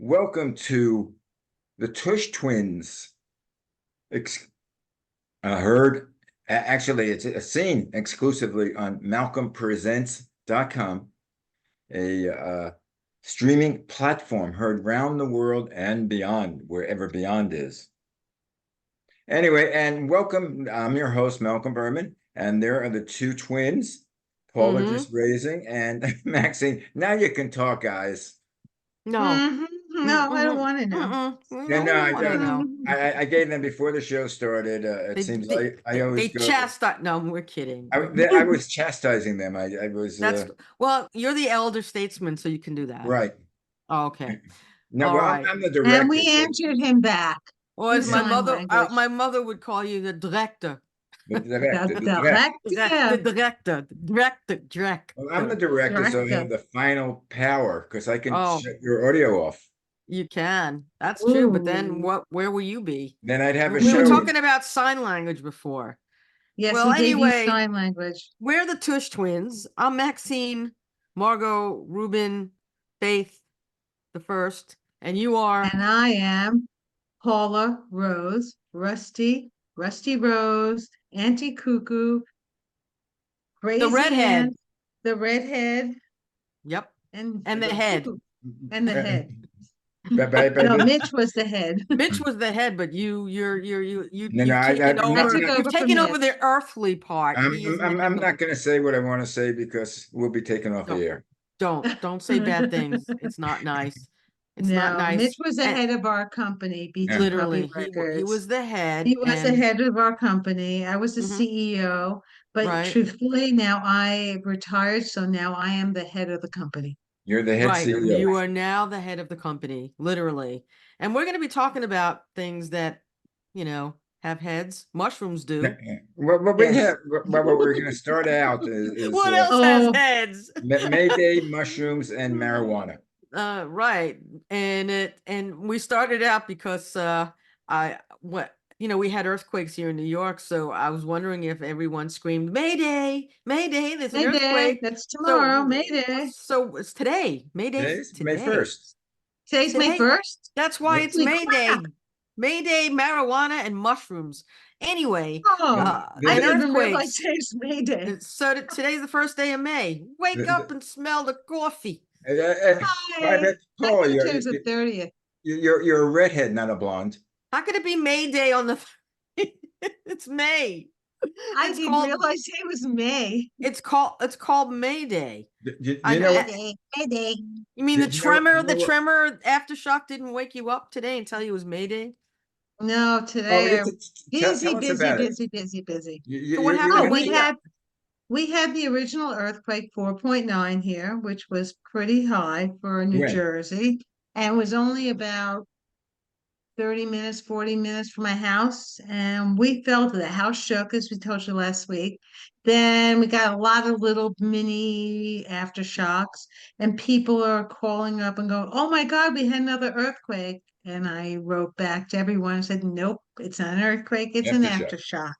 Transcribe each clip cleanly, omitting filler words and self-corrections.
Welcome to the Tush Twins. Ex heard, actually, it's a scene exclusively on malcolmpresents.com, a streaming platform heard round the world and beyond, wherever beyond is. Anyway, and welcome. I'm your host, Malcolm Berman, and there are the two twins, Paula just raising, and Maxine. Now you can talk, guys. No. No, I don't want to know. Yeah, no, I don't know. I gave them before the show started. It seems like I always go. No, we're kidding. I was chastising them. I was. Well, you're the elder statesman, so you can do that. Right. Oh, okay. No, All well, right. I'm the director. And we answered him back. Well, as my mother would call you the director. The director. The director. Well, I'm the director, so I have the final power because I can shut your audio off. You can. That's true. But then where will you be? Then I'd have a We show. were talking about sign language before. Yes, well, anyway, sign language. We're the Tush Twins. I'm Maxine, Margot, Ruben, Faith, the first, and you are. And I am Paula, Rose, Rusty Rose, Auntie Cuckoo, Crazy the redhead. The redhead. Yep. And the head. And the head. No, Mitch was the head. Mitch was the head, but you've taken over the earthly part. I'm not going to say what I want to say because we'll be taken off the air. Don't say bad things. It's not nice. It's not nice. Mitch was the head of our company. Literally, he was the head. He was the head of our company. I was the CEO, but truthfully, now I retired, so now I am the head of the company. You're the head CEO. You are now the head of the company, literally. And we're going to be talking about things that, have heads. Mushrooms do. Well, we're going to start out is what else has heads? Mayday, mushrooms, and marijuana. Right. And we started out because we had earthquakes here in New York, so I was wondering if everyone screamed, Mayday, Mayday, there's an earthquake. That's tomorrow, Mayday. So it's today. Mayday. May 1st. Today's May 1st? That's why it's Mayday. Mayday, marijuana, and mushrooms. Anyway, I didn't realize today's Mayday. So today's the first day of May. Wake up and smell the coffee. Paul, today's the 30th. You're a redhead, not a blonde. How could it be May Day on the? It's May. I didn't realize it was May. It's called May Day. Mayday. You mean the tremor? The tremor aftershock didn't wake you up today and tell you it was May Day? No, today. Busy. So what happened? We had the original earthquake 4.9 here, which was pretty high for New Jersey, and was only about 30 minutes, 40 minutes from my house. And we felt the house shook, as we told you last week. Then we got a lot of little mini aftershocks, and people are calling up and going, oh my God, we had another earthquake. And I wrote back to everyone and said, nope, it's not an earthquake, it's an aftershock.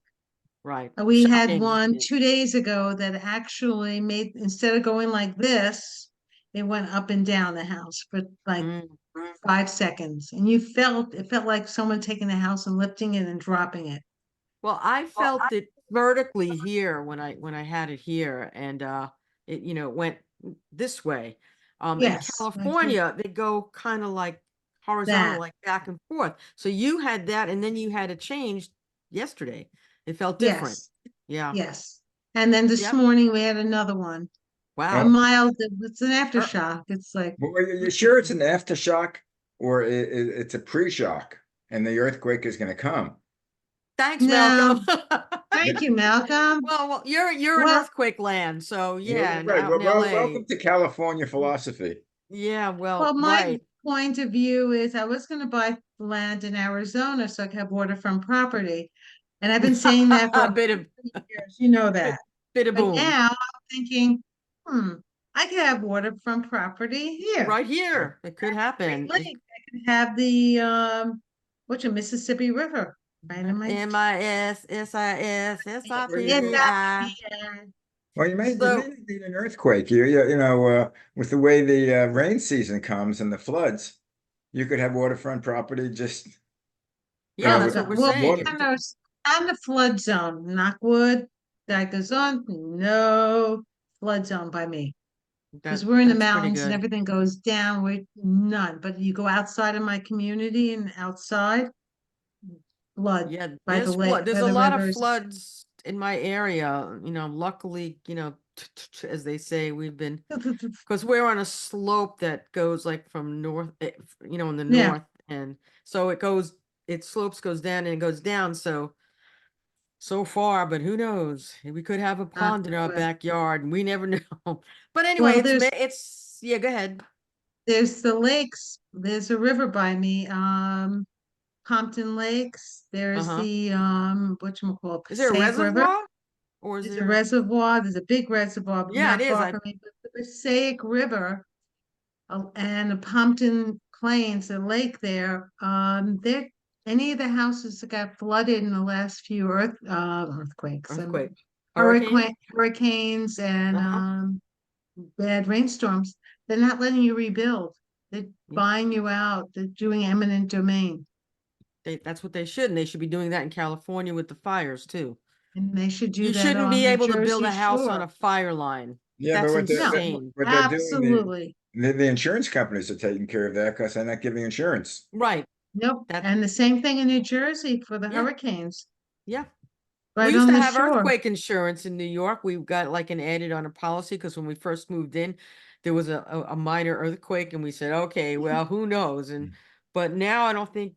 Right. We had one 2 days ago that actually made, instead of going like this, it went up and down the house for like 5 seconds. And it felt like someone taking the house and lifting it and dropping it. Well, I felt it vertically here when I had it here, and it went this way. In California, they go kind of like horizontal, like back and forth. So you had that, and then you had it changed yesterday. It felt different. Yes. And then this morning we had another one. Wow. A mild, it's an aftershock. It's like. Well, are you sure it's an aftershock or it's a pre-shock and the earthquake is going to come? Thanks, Malcolm. Thank you, Malcolm. Well, you're in earthquake land, so yeah. Right. Welcome to California philosophy. Yeah, well, my point of view is I was going to buy land in Arizona so I could have waterfront property. And I've been saying that for a bit of years. You know that. But now I'm thinking, I could have waterfront property here. Right here. It could happen. I could have the Mississippi River. Right in my MISSISSIPI. Well, you may need an earthquake. With the way the rain season comes and the floods. you could have waterfront property just, Yeah, that's So, what we're well, saying. water. and there's, and the flood zone, knock wood, that goes on, no flood zone by me. Because we're in the That's pretty mountains and good. everything goes down with none, but you go outside of my community and outside, flood Yeah, by the lake, there's by a the lot of rivers. floods in my area, luckily, as they say, we've been, because we're on a slope that goes like from north, in the Yeah, north, and so it slopes goes down and it goes down, so far, but who knows? We could have a knock pond in our wood. backyard and we never know. But anyway, Well, yeah, go ahead. there's the lakes, there's a river by me, Compton Lakes, there's Uh-huh. the, whatchamacallit, Is there a Passaic River. reservoir or is There's a there? reservoir, there's a big reservoir Yeah, it not is. far from me, but the Passaic River, and the Pompton Plains, the lake there, any of the houses that got flooded in the last few earthquakes and Earthquake. Hurricane? hurricanes and Uh-huh. bad rainstorms, they're not letting you rebuild. They're Yeah. buying you out. They're doing eminent domain, That's what they should, and they should be doing that in California with the fires too. and they should do You that shouldn't on be the able to build Jersey a house on Shore. a fire line. Yeah, but That's No, insane. what they're doing, absolutely. the insurance companies are taking care of that because they're not giving insurance. Right. Nope. That, And the same thing in New Jersey for the yeah, hurricanes, yeah. We right used on to the have shore. earthquake insurance in New York. We got like an added on a policy because when we first moved in, there was a minor earthquake, and we said, okay, well, who knows? But now I don't think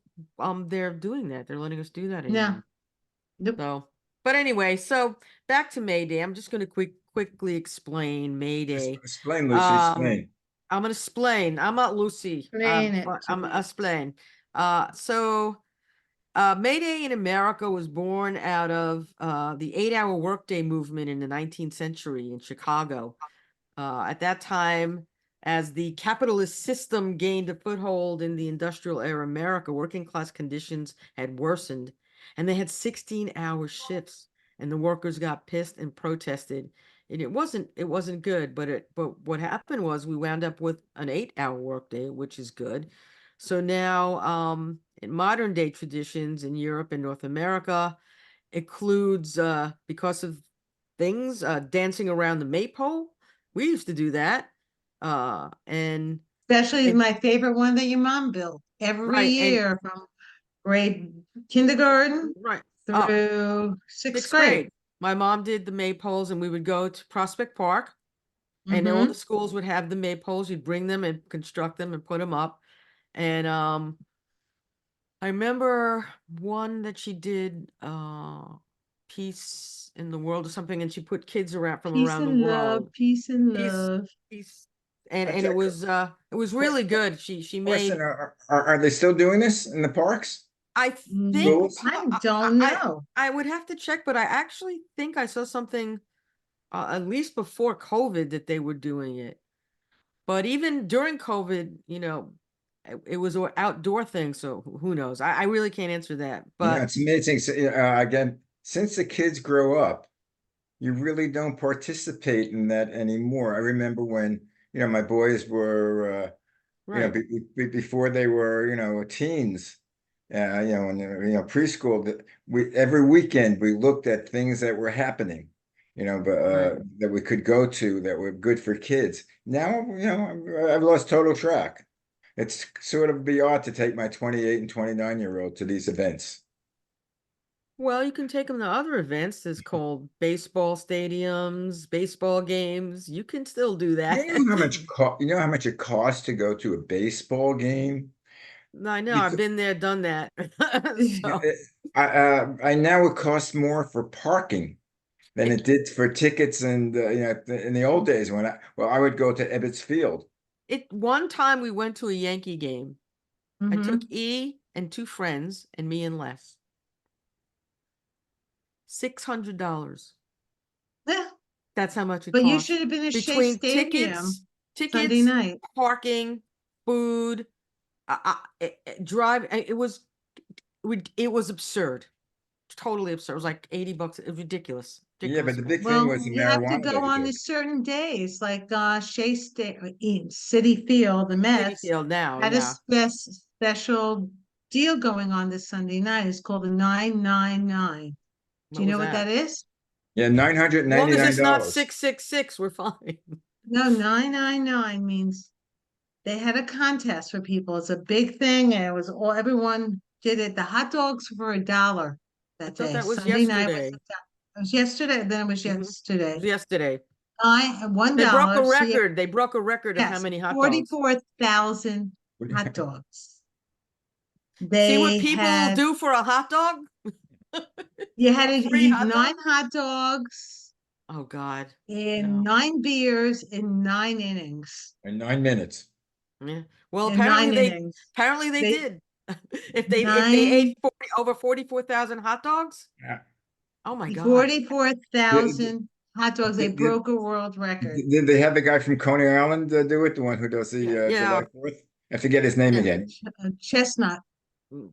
they're doing that. They're letting us do that No, anymore. nope. So, but anyway, so back to May Day. I'm just going to quickly explain May Day. Explain, Lucy, Um, explain. I'm going to explain. I'm not Lucy. Explain it to I'm me. explain. So May Day in America was born out of the 8-hour workday movement in the 19th century in Chicago. At that time, as the capitalist system gained a foothold in the industrial era America, working class conditions had worsened, and they had 16-hour shifts, and the workers got pissed and protested. And it wasn't good, but what happened was we wound up with an 8-hour workday, which is good. So now, in modern day traditions in Europe and North America, includes because of things dancing around the maypole. We used to do that. And Especially it my favorite one that your mom built every right and year from grade kindergarten right up through sixth sixth grade. grade. My mom did the maypoles, and we would go to Prospect Park, and all the Mm-hmm. schools would have the maypoles. You'd bring them and construct them and put them up. And I remember one that she did, Peace in the World or something, and she put kids around from Peace around the and love, world. peace and Peace, love. peace, and I and check. it was really good. She Question: made. are they still doing this in the parks? I think Schools? I don't know. I would have to check, but I actually think I saw something at least before COVID that they were doing it. But even during COVID, it was an outdoor thing, so who knows? I really can't answer that. Yeah, But it's amazing. So, again, since the kids grow up, you really don't participate in that anymore. I remember when, my boys were, right, before they were, teens, and preschool. That we every weekend we looked at things that were happening, but right. that we could go to that were good for kids. Now, I've lost total track. It's sort of be odd to take my 28 and 29-year-old to these events. Well, you can take them to other events. There's called baseball stadiums, baseball games. You can still do that. You know how much it costs to go to a baseball game? I know, I've Because been there, done that. So I now it costs more for parking than it it did for tickets, and in the old days when I would go to Ebbets Field. it one time we went to a Yankee game. I took Mm-hmm. E and two friends and me and Les. $600. Yeah, That's how much it but you costs. should have been at Shea Between Stadium Sunday tickets, night. parking, food, drive. It was absurd. totally absurd. It was like $80. It was ridiculous. Yeah, but Ridiculous, the man. big thing Well, was the you have to marijuana that go you on took. these certain days, like Shea City Field, the City Mets Field now, had a yeah. special deal going on this Sunday night. It's called the 999. Do What you was know what that? that is? Yeah, nine hundred As long as ninety-nine it's not dollars. 666, we're fine. No, 999 means they had a contest for people. It's a big thing, and it was all everyone did it. The hot dogs were $1 I that thought day. that was Sunday night was yesterday. it was yesterday. Then it was Mhm. It yesterday. was yesterday. One They broke dollar. a So you record. They broke a record of how yes, many hot dogs. 44,000 hot dogs. See what They people had do for a hot dog? you had A to free eat hot dog? 9 hot dogs Oh God, in no. 9 beers in 9 innings. In 9 minutes. Yeah. Well, In nine innings. apparently they They did. If they nine ate over 44,000 hot dogs, Yeah. oh my God. 44,000 hot dogs. They Did, did, broke a world record. did they have the guy from Coney Island do it? The one who does Yeah, the yeah. July 4th? I forget his name Yeah. again. Chestnut.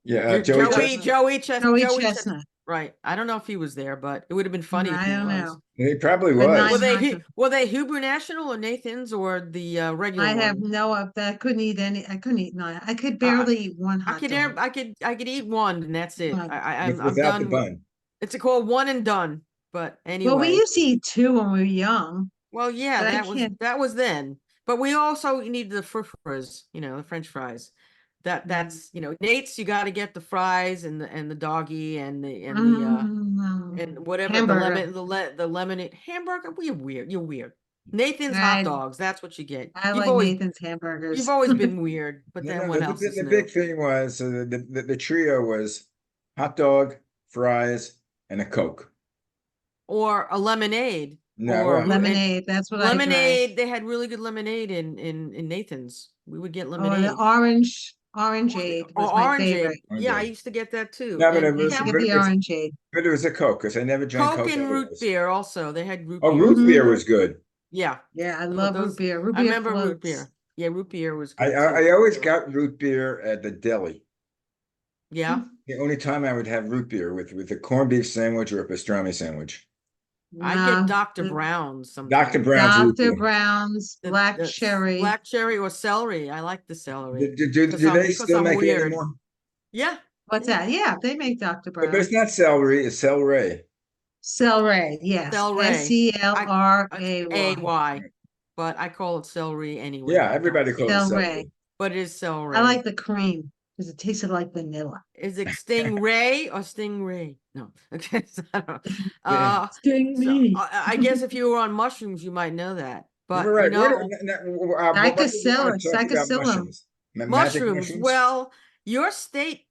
Yeah, Joey Chestnut. Joey Joey Chestnut. Chestnut. Right. I don't know if he was there, but it would have been funny if I he don't was. know. He probably But was. nine hot dogs. Were they Hebrew National or Nathan's or the regular I have one? no of that. I couldn't eat any. I couldn't eat nine. I could Uh, barely eat one hot dog. I could eat one and that's it. One. I'm Without the done with bun. it's called one and done. But Well, we anyway, used to eat two when we were young, well, yeah, but I can't. that was then. But we also needed the fries, the French fries. Mm. That's Nate's. You got to get the fries and the doggy and whatever Hamburger. the lemonade hamburger. You're weird. You're weird. Nathan's hot I dogs. That's what you get. I like Nathan's hamburgers. You've always been weird. But No, then no, what else is the new? big thing was the trio was hot dog, fries, and a Coke. Or a lemonade. No, well, Lemonade. That's what I drank. Lemonade. They had really good lemonade in Nathan's. We would get Or the lemonade. orangeade Or was my orangeade. favorite. Yeah, I okay. used to get that too. No, but And it I used was, to get but the it was, orangeade. but it was a Coke because I never drank Coke Coke and root otherwise. beer also. They had root Oh, beer. root beer Hmm. was good. Yeah. Yeah, I love root Those beer. Root I beer remember root floats. beer. Yeah, root beer was I good I, too. I always got root beer at the deli. Yeah. The only time I would have root beer with a corned beef sandwich or a pastrami sandwich. I get No, Dr. the Brown's Dr. sometimes. Brown's root Dr. beer. Brown's black cherry. Black cherry or celery. I like the celery Do they because still I'm make it weird. anymore? Yeah. What's Yeah. that? Yeah, they make Dr. But Brown. it's not celery, it's celery. Celery, yes. Celery. It's Celeray. AY, but I call it celery anyway. Yeah, I don't everybody calls it Celery. celery. but it is I celery. like the cream because it tasted like vanilla. Is it stingray or stingray? No. Okay. So, I don't know. Sting So me. I guess if you were on mushrooms, you might know that. But Right. What did you want to talk about Psychocillum. mushrooms? Magic mushrooms. mushrooms? Well, your state,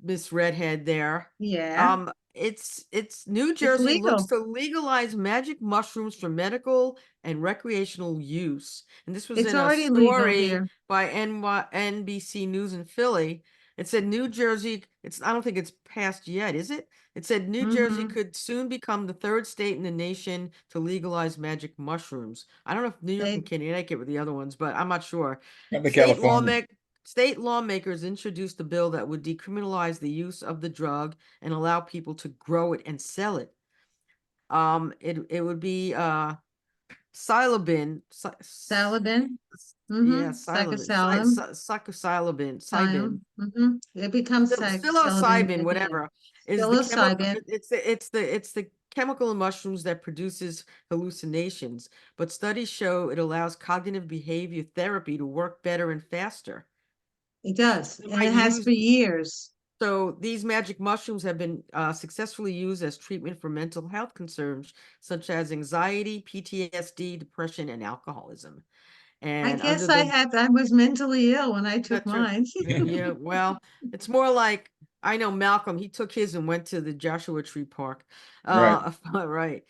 Miss Redhead there, Yeah, it's New it's Jersey looks legal. to legalize magic mushrooms for medical and recreational use. And this was It's in a already legal story here. by NBC News in Philly. It said New Jersey, I don't think it's passed yet, is it? It said New Jersey Hmm. could soon become the third state in the nation to legalize magic mushrooms. I don't know if New York and They Connecticut were the other ones, but I'm not sure. Come to State California. lawmak State lawmakers introduced a bill that would decriminalize the use of the drug and allow people to grow it and sell it. It would be psilocybin, Salabin. yeah, Psychosalum. psilocybin, It becomes psilocybin. psilocybin, whatever, is the chemical. Psilocybin. It's the chemical in mushrooms that produces hallucinations. But studies show it allows cognitive behavior therapy to work better and faster. It does, They and might it has use for years. So these magic mushrooms have been successfully used as treatment for mental health concerns such as anxiety, PTSD, depression, and alcoholism. I And under guess the I was mentally ill when I took That's true. mine. Yeah, well, it's more like I know Malcolm, he took his and went to the Joshua Tree Park. Right. Right.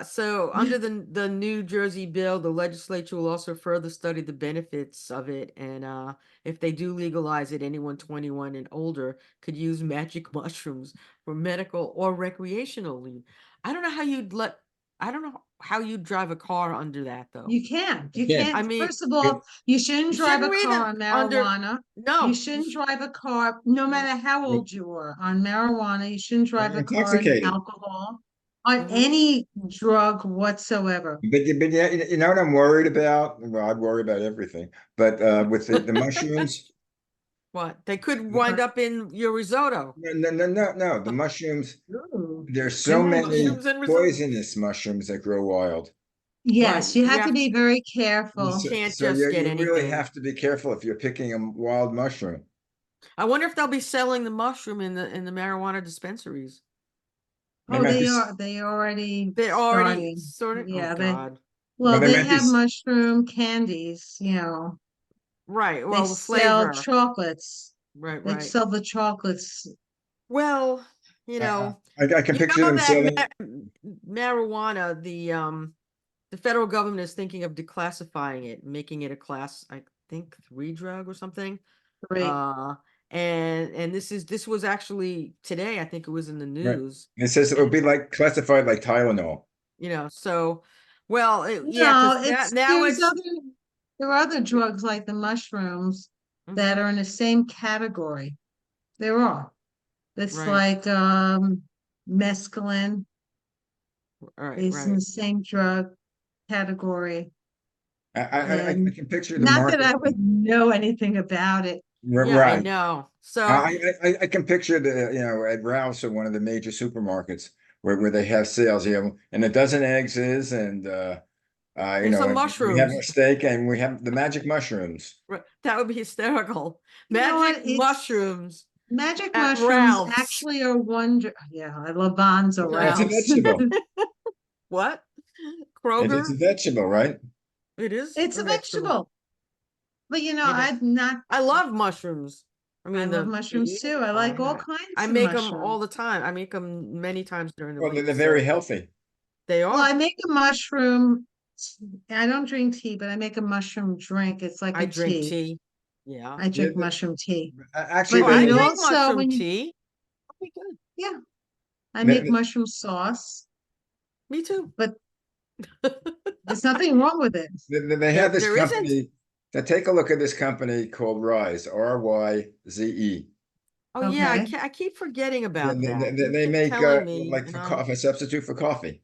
So under the New Jersey bill, the legislature will also further study the benefits of it. And if they do legalize it, anyone 21 and older could use magic mushrooms for medical or recreational use. I don't know how you'd let I don't know how you drive a car under that though. You can't. You Again, can't. I mean, First of all, you shouldn't you drive a shouldn't car even on under, marijuana. You no, you shouldn't sh- drive a car, no matter how old you are, on marijuana. You shouldn't drive a car on intoxicated. alcohol, on Mhm. any drug whatsoever. But yeah, you know what I'm worried about? Well, I'd worry about everything. But with the mushrooms, What? They could wind up in your risotto. no. The mushrooms, Ooh, there's so imagine. many Mushrooms and risotto. poisonous mushrooms that grow wild. Right. Yes, you You have to have, be very you careful. can't So just get you really anything. have to be careful if you're picking a wild mushroom. I wonder if they'll be selling the mushroom in the marijuana dispensaries. They Oh, might be, they already They're already starting. sort of, oh Yeah, God. well, well, they they might be, have mushroom candies, you know. Right. They Well, the sell flavor. chocolates. Right, They right. sell the chocolates. Well, I can you picture know them that selling. marijuana, the federal government is thinking of declassifying it, making it a class, I think, 3 drug or something. Great. Uh, and this was actually today, I think it was in the Right. news. It says it And would be like classified like Tylenol. so, well, yeah, No, because it's now there's it's, other there are other drugs like the mushrooms that mhm, are in the same category. There are. It's right, like mescaline right, is in right, the same drug category. I And can picture the not that market. I would know anything about it. yeah, I Right. know. So, I can picture at Ralph's or one of the major supermarkets where they have sales, and a dozen eggs is, and and some we have mushrooms. our steak and we have the magic mushrooms. That would be hysterical. You know what? Magic It's mushrooms magic at mushrooms Ralph's. actually are wonder. Yeah, I love Bonzo It's a Ralph's. Ralphs. vegetable. What? It's Kroger? a vegetable, right? It is It's a a vegetable. vegetable. But Yeah, but I'd not. I love mushrooms. I I mean, love the mushrooms eating too. is I like fine. all I kinds of make them all mushrooms. the time. I make them many times during the Well, week. they're very So healthy. they Well, I are. make a mushroom. I don't drink tea, but I make a mushroom drink. It's like I a drink tea. tea. Yeah. I Yeah, drink mushroom tea. actually, Oh, But I you drink also, mushroom when you, tea. Okay, good. yeah, I make the, mushroom sauce, Me too. but there's nothing wrong with it. they have this There isn't. company. That take a look at this company called Rise, Ryze. Oh yeah, Okay. I keep forgetting Yeah, about that. You they keep make telling me, like for coffee, a substitute for coffee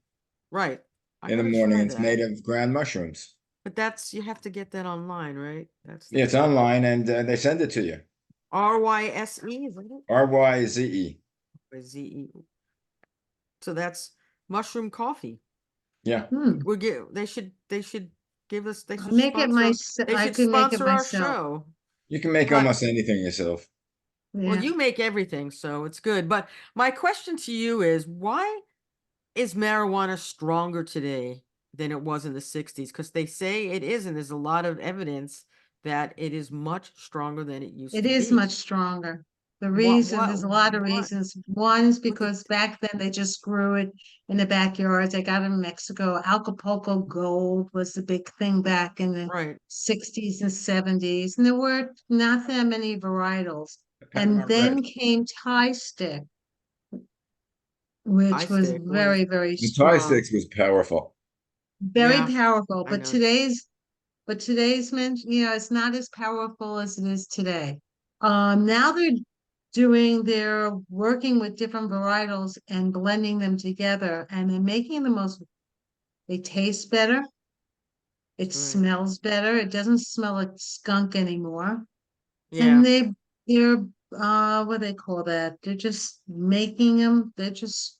right. I in the gotta morning. try It's made that. of ground mushrooms. But you have to get that online, right? That's the Yeah, it's thing. online and they send it to you. RYSE, isn't it? Ryze. Or ZE. So that's mushroom coffee. Yeah. Hmm. They should give us, they I should make it sponsor, myself. they I should can make it sponsor our myself. show. You can make But, almost anything yourself. well, Yeah. you make everything, so it's good. But my question to you is, why is marijuana stronger today than it was in the 60s? Because they say it is, and there's a lot of evidence that it is much stronger than it used It to is be. much stronger. The What, reason, what, there's a lot of what, reasons. One is what the, because back then they just grew it in the backyards. They got it in Mexico. Acapulco gold was the big thing back in the right, 60s and 70s. And there were not that many varietals. And Panama then Red. came Thai stick, I which was stick? What is, very, very The Thai strong, sticks was powerful. very yeah, powerful. I know. But today's mint, it's not as powerful as it is today. Now they're working with different varietals and blending them together, and they're making they taste better, it Right. smells better, it doesn't smell like skunk anymore. And Yeah. they're what do they call that? They're just making them, they're just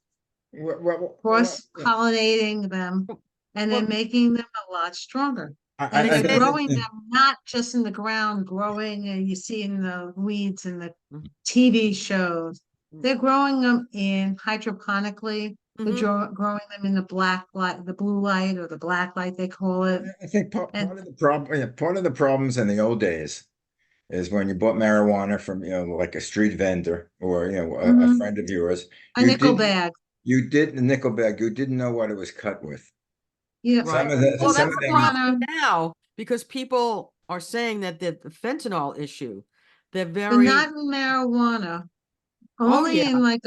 Yeah. cross-pollinating them, and they're Well, making them a lot stronger. And they they're say that. growing them not just in the ground, growing and you see in the weeds and the Mhm. TV shows. They're growing them in hydroponically. They're Mhm. growing them in the black light, the blue light or the black light, they call it. I think And part of the problem, part of the problems in the old days is when you bought marijuana from, like a street vendor or, a mhm, friend of yours, a nickel bag. you did the nickel bag, you didn't know what it was cut with. Yeah, Right. the Well, Some that's of the them, problem marijuana, now because people are saying that the fentanyl issue, they're but not very, in marijuana. oh Only yeah, in like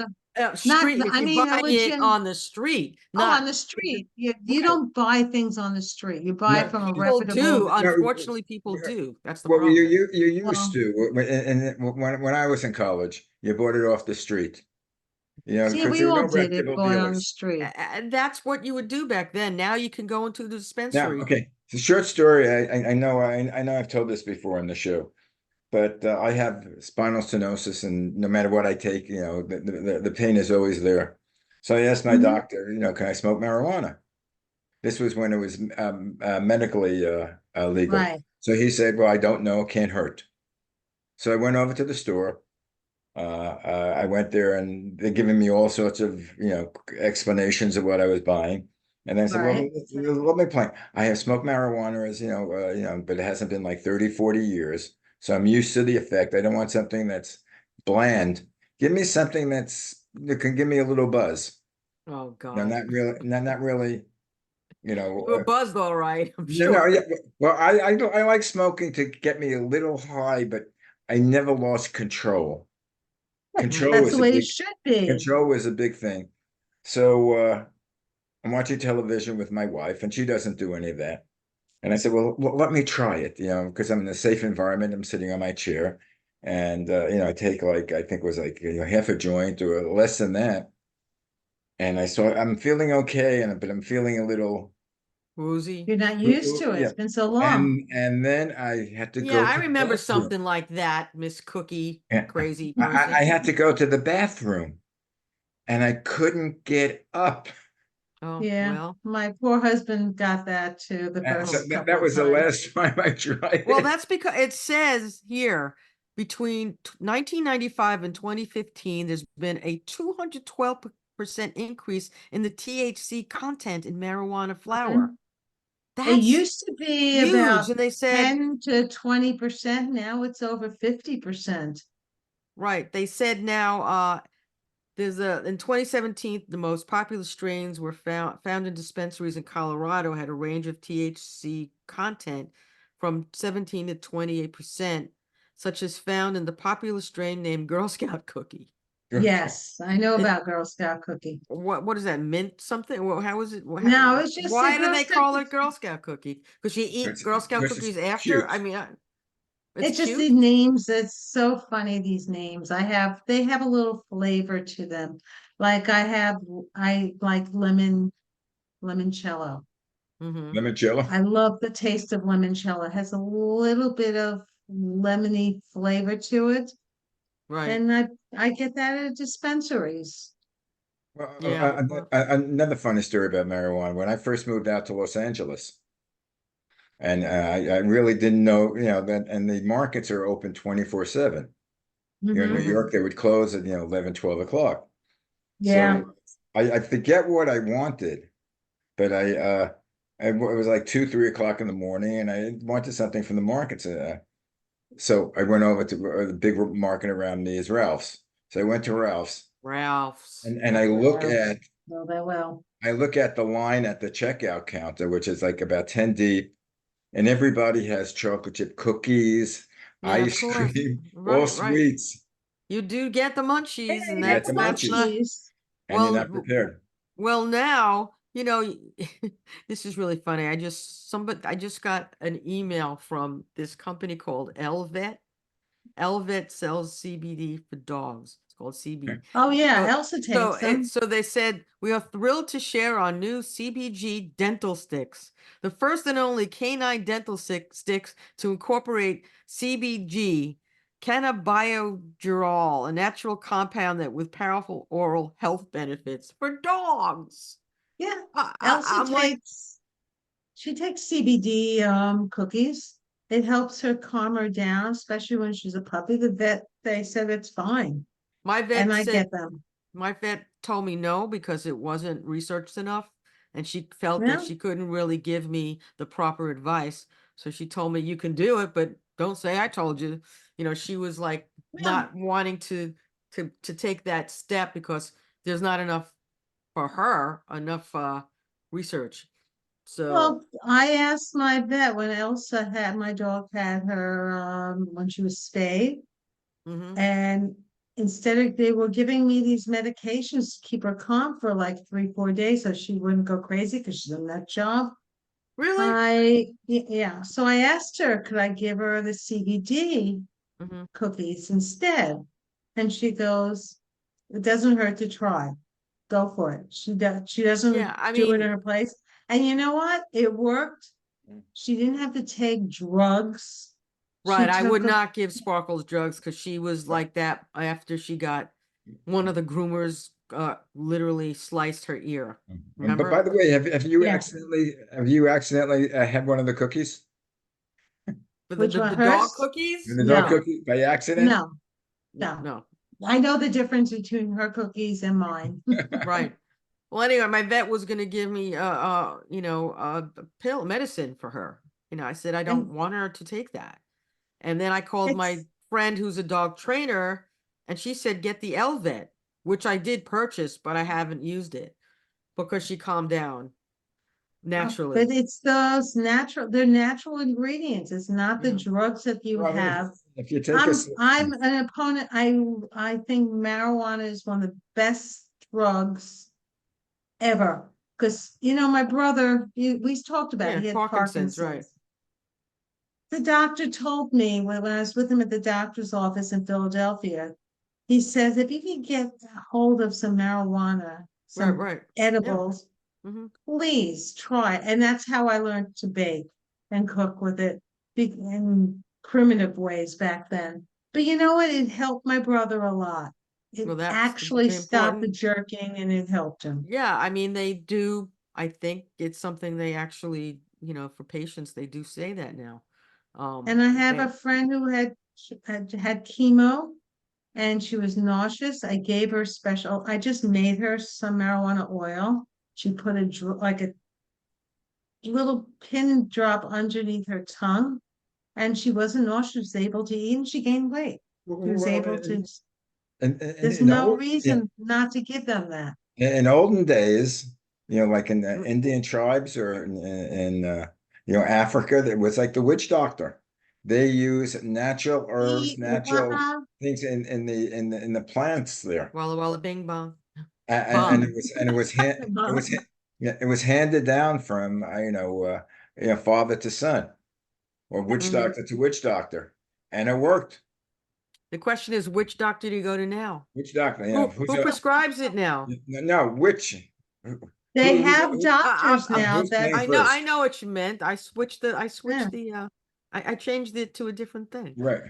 Street, if I you're mean, a buying it legit, on the street, oh, not on the street. You Right. don't buy things on the street. You buy No, it from a people do. reputable, no, Unfortunately, people do. That's the well, problem. you used well, to, when I was in college, you bought it off the street, see, because we there were all no did it, reputable bought on the dealers. street. And that's what you would do back then. Now you can go into the Now, dispensary. okay, it's a short story. I know I've told this before on the show, but I have spinal stenosis, and no matter what I take, the pain is always there. So I asked my Mhm. doctor, can I smoke marijuana? This was when it was medically legal. Right, So he said, "Well, I don't know, it can't hurt." So I went over to the store. I went there, and they're giving me all sorts of, explanations of what I was buying. And I said, "Well, right. let me play. I have smoked marijuana, as but it hasn't been like 30, 40 years. So I'm used to the effect. I don't want something that's bland. Give me something that can give me a little buzz. Oh No, God. not really, not really, you You know, were buzzed all right, I'm no, no, sure. yeah. Well, I like smoking to get me a little high, but I never lost control. Control That's is the a way it big should be. Control is a big thing. So I'm watching television with my wife, and she doesn't do any of that. And I said, "Well, let me try it, because I'm in a safe environment. I'm sitting on my chair, and I take, like, I think it was like, half a joint or less than that. And I'm feeling okay, but I'm feeling a little, Woozy. You're not used to it. yeah. It's been so long. And then I had to Yeah, go I to the remember bathroom. something like that, Miss Cookie, Yeah. crazy I person. had to go to the bathroom, and I couldn't get up. Oh, Yeah, well. my poor husband got that too the And so first couple that of was the times. last time I tried Well, it. that's because it says here between 1995 and 2015, there's been a 212% increase in the THC content in marijuana flower. Mhm. It That's used to be huge. about And they said, 10 to 20%. Now it's over 50%. right, they said now there's in 2017, the most popular strains were found in dispensaries in Colorado had a range of THC content from 17 to 28%, such as found in the popular strain named Girl Scout Cookie. Yes, I know And about Girl Scout cookie. what is that? Mint something? Well, how is it? No, it's just a Why do Girl they Scout call it cookie. Girl Scout Cookie? Because you eat Because Girl Scout it's cookies after? cute. I mean, it's It's just cute. the names. It's so funny, these names. They have a little flavor to them. Like I like limoncello. Hmm. Limoncello. I love the taste of limoncello. It has a little bit of lemony flavor to it. Right. And I get that at dispensaries. Well, Yeah. Well, another funny story about marijuana. When I first moved out to Los Angeles, and I really didn't know, that, and the markets are open 24/7. Here in New Hmm. mhm. York, they would close at, 11, 12 o'clock. Yeah. So I forget what I wanted, but it was like 2, 3 o'clock in the morning, and I wanted something from the markets. So I went over to the big market around me is Ralph's. So I went to Ralph's, Ralph's. and I look Ralph's. at Well, they will. the line at the checkout counter, which is like about 10 deep, and everybody has chocolate chip cookies, Yeah, of ice course. cream, all Right, right. sweets. You do get the Yeah, munchies, and you You get get the the that's munchies, not munchies. and you're well. not prepared. Well, now this is really funny. I just got an email from this company called Elvet. Elvet sells CBD for dogs. It's called CBD. Oh yeah, So, Elsa takes them. so they said we are thrilled to share our new CBG dental sticks, the first and only canine dental sticks to incorporate CBG, cannabigerol, a natural compound that with powerful oral health benefits for dogs. Yeah, I'm like, she takes CBD cookies. It helps her calm her down, especially when she's a puppy. The vet, they said it's fine, my and vet I said get them. my vet told me no because it wasn't researched enough, and she felt that Yeah, she couldn't really give me the proper advice. So she told me you can do it, but don't say I told you. She was like yeah. not wanting to take that step because there's not enough for her, enough research. So, Well, I asked my vet when Elsa had my dog had her when she was spayed, mhm. and instead of, they were giving me these medications to keep her calm for like 3, 4 days so she wouldn't go crazy because she's a nut job. Really? Yeah, so I asked her, could I give her the CBD Mhm. cookies instead? And she goes, it doesn't hurt to try. Go for it. She doesn't Yeah, I do it in mean, her place. And you know what? It worked. She didn't have to take drugs. She right, I would took a, not give Sparkles drugs because she was like that after she got one of the groomers literally sliced her ear. But by Remember? the way, yeah, have you accidentally had one of the cookies? For which one, the dog hers? cookies? The dog No, No, cookie by accident? no, no. no, I know the difference between her cookies and mine. right. Well, anyway, my vet was gonna give me a pill medicine for her. I said I don't And want her to take that. And then I called my it's, friend who's a dog trainer, and she said get the Elvet, which I did purchase, but I haven't used it because she calmed down but naturally. it's those natural, they're natural ingredients. It's not the Yeah. drugs that you Well, have. if you take us, I'm an opponent. I think marijuana is one of the best drugs ever. Because my brother, we talked about it, Yeah, he had Parkinson's, right. Parkinson's. The doctor told me when I was with him at the doctor's office in Philadelphia, he says if you can get a hold of some marijuana, Right, some right. Yeah. edibles, Hmm. please try. And that's how I learned to bake and cook with it in primitive ways back then. But you know what? It helped my brother a lot. It Well, that's actually stopped the important. jerking and it helped him. Yeah, I mean, they do. I think it's something they actually, for patients, they do say that now. And I have a They, friend who had chemo and she was nauseous. I gave her special, I just made her some marijuana oil. She put like a little pin drop underneath her tongue and she wasn't nauseous, she was able to eat and she gained weight. She was well, able to, there's in no old, yeah, reason not to give them that. in olden days, like in the Indian tribes or Africa, that was like the witch doctor. They use natural herbs, natural Uh-huh. things in the plants there. Walla Walla Bing Bong. And Bong. it was handed down from father to son or witch Hmm. doctor to witch doctor, and it worked. The question is, which doctor do you go to now? Witch doctor, Who prescribes it now? no, which who, They have doctors now who's that, playing I first? know what you meant. yeah. I changed it to a different thing. Right.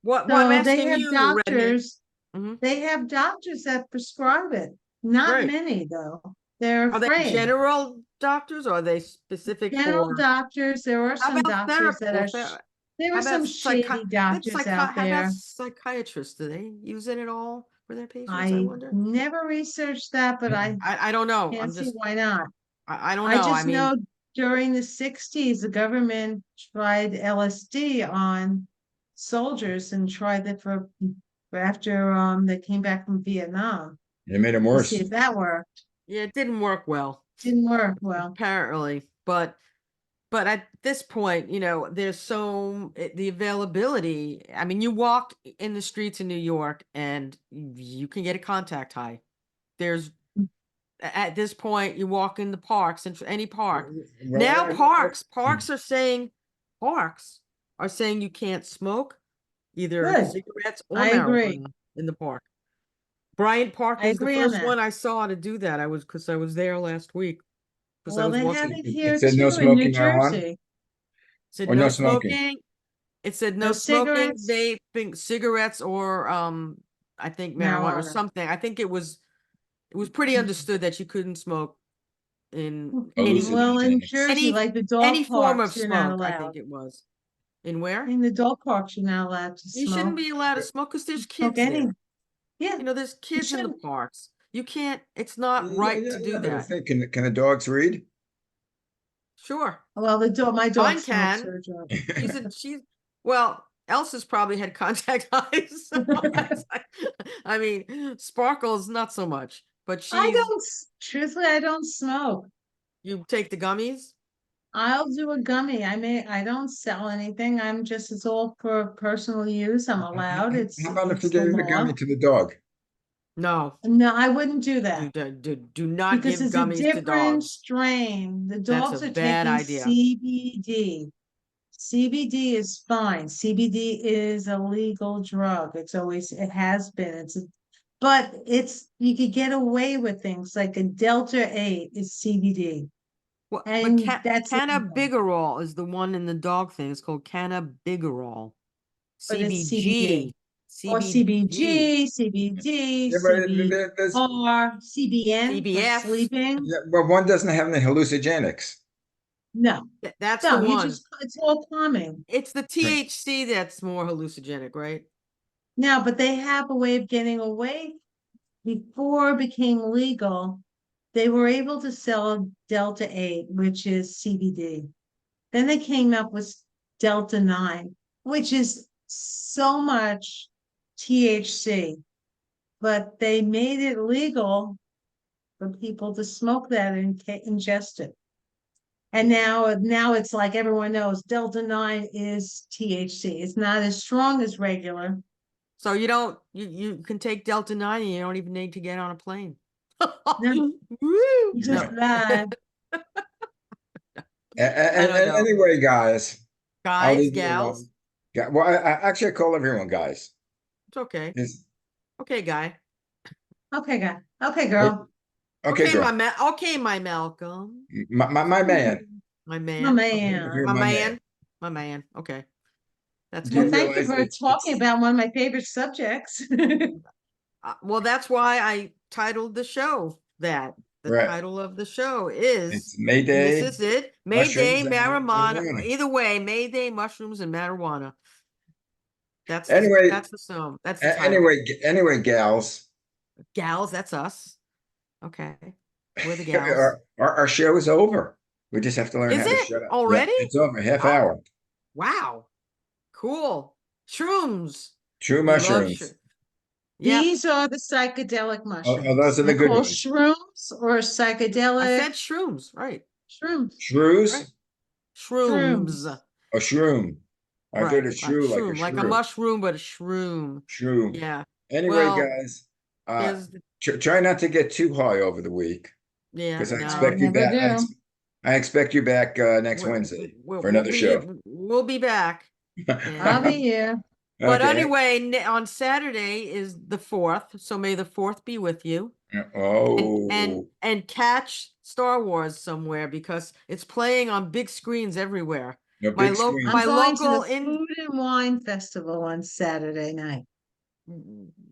What I'm So they asking have you, Remy. doctors, Hmm. they have doctors that prescribe it. Not Right. many though. They're Are they afraid. general doctors or are they specific General for, doctors, there are how some about doctors therapy? that are, there How are about some shady doctors out how about there. psychiatrists? Do they use it at all for their patients? I I wonder. never researched that, but I I don't know. can't see why not. I don't I know. I just mean, know during the 60s, the government tried LSD on soldiers and tried it for after they came back from Vietnam It made him to see worse. if that worked. yeah, it didn't work well, Didn't work well. apparently. But at this point, there's the availability. I mean, you walk in the streets in New York and you can get a contact high. There's At this point, you walk in the parks and any park. Well, Now parks are saying you can't smoke either Good. cigarettes or I agree. marijuana in the park. Bryant Park I was the agree on first that. one I saw to do that. Because I was there last week because I Well, was they have walking. it it here said no too in New smoking marijuana Jersey. Said or no no smoking. smoking. It said No no smoking, cigarettes, vaping, cigarettes, or I think marijuana or marijuana. something. I think it was pretty understood that you couldn't smoke in Well, in Hallucinogenics. Jersey, like the any dog form of parks, you're not smoke, I allowed. think it was. In where? In the dog parks, you're not allowed to You shouldn't smoke. be allowed to smoke because there's Smoke kids any. there. Yeah, There's you kids in the shouldn't. parks. You can't, it's not Yeah, right yeah, to do yeah. But the that. thing, can the dogs read? Sure. Well, my dog Mine smokes can. her job. Well, Elsa's probably had contact eyes. I mean, Sparkle's not so much, but Truthfully, I don't smoke. you take the gummies? I'll do a gummy. I don't sell anything. It's all for personal use. I'm allowed. How about if you It's the gave a law. gummy to the dog? No, No, I wouldn't do that do not because give it's a gummies to different dogs. strain. The That's a dogs are bad taking idea. CBD. CBD is fine. CBD is a legal drug. It has been. But you could get away with things like a Delta 8 is CBD. Well, but And that's legal, cannabigerol is the one in the dog thing. It's called cannabigerol. but it's CBD. CBG. Or CBG. CBG, CBD, Yeah, but there's CBR, CBN for CBF. sleeping. yeah, but one doesn't have any hallucinogenics. No, That's the no, one. it's all calming. It's the Right. THC that's more hallucinogenic, right? Now, but they have a way of getting away. Before it became legal, they were able to sell Delta 8, which is CBD. Then they came up with Delta 9, which is so much THC, but they made it legal for people to smoke that and ingest it. And now it's like everyone knows Delta 9 is THC. It's not as strong as regular. So you can take Delta 9 and you don't even need to get on a plane. No, Woo! just No. that. I don't know. Anyway, guys, I'll Guys, leave you alone. gals, Well, actually I call everyone guys. it's okay. It's- Okay, guy. Okay, guy. Okay, girl. okay, girl. Okay, my Malcolm. My man. My My man. Okay. man. You're My my man. man. My man. Okay. That's Do you Well, good. thank you realize for talking about one of my favorite subjects. Well, that's why I titled the show that. The right? title of the show is, It's and this Mayday, is it, mushrooms, Mayday and marijuana. marijuana. Either way, Mayday mushrooms and marijuana. Anyway, That's the song. That's the title. anyway, gals, Gals, that's us. Okay. We're the gals. our show is over. We just have to learn Is how to it shut up. Yeah, already? it's over. Half Oh, hour. wow. Cool. Shrooms. True We love mushrooms. Yep. These are the psychedelic Oh, mushrooms. those are the They're good called ones. shrooms or I psychedelic said shrooms, right? shrooms. Right. Shrews? Shrooms. Shrooms. A shroom. I did Right. a Like shrew like a shroom, like a shrew. mushroom, but a shroom. Shroom. Yeah. Anyway, Well, guys, there's, try not to get too high over the week yeah, because I No, expect you never back. do. I expect you back next Wednesday for we'll another show. we'll be back. I'll be And here. but Okay. anyway, on Saturday is the 4th, so may the 4th be with you. Oh, And catch Star Wars somewhere because it's playing on big screens everywhere. no My big screen. I'm my going to local the Food and Wine Festival on Saturday night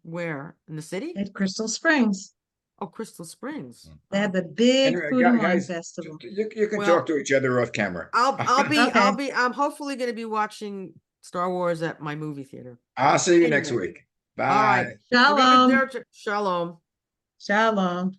where in the city? at Crystal Springs. Oh, Crystal Springs. They have Oh. the big Anyway, Food and Wine guys, Festival. you can talk Well, to each other off camera. Okay. I'm hopefully going to be watching Star Wars at my movie theater. I'll see you next Anyway. week. All right. Bye. We're gonna Shalom. Shalom. Shalom.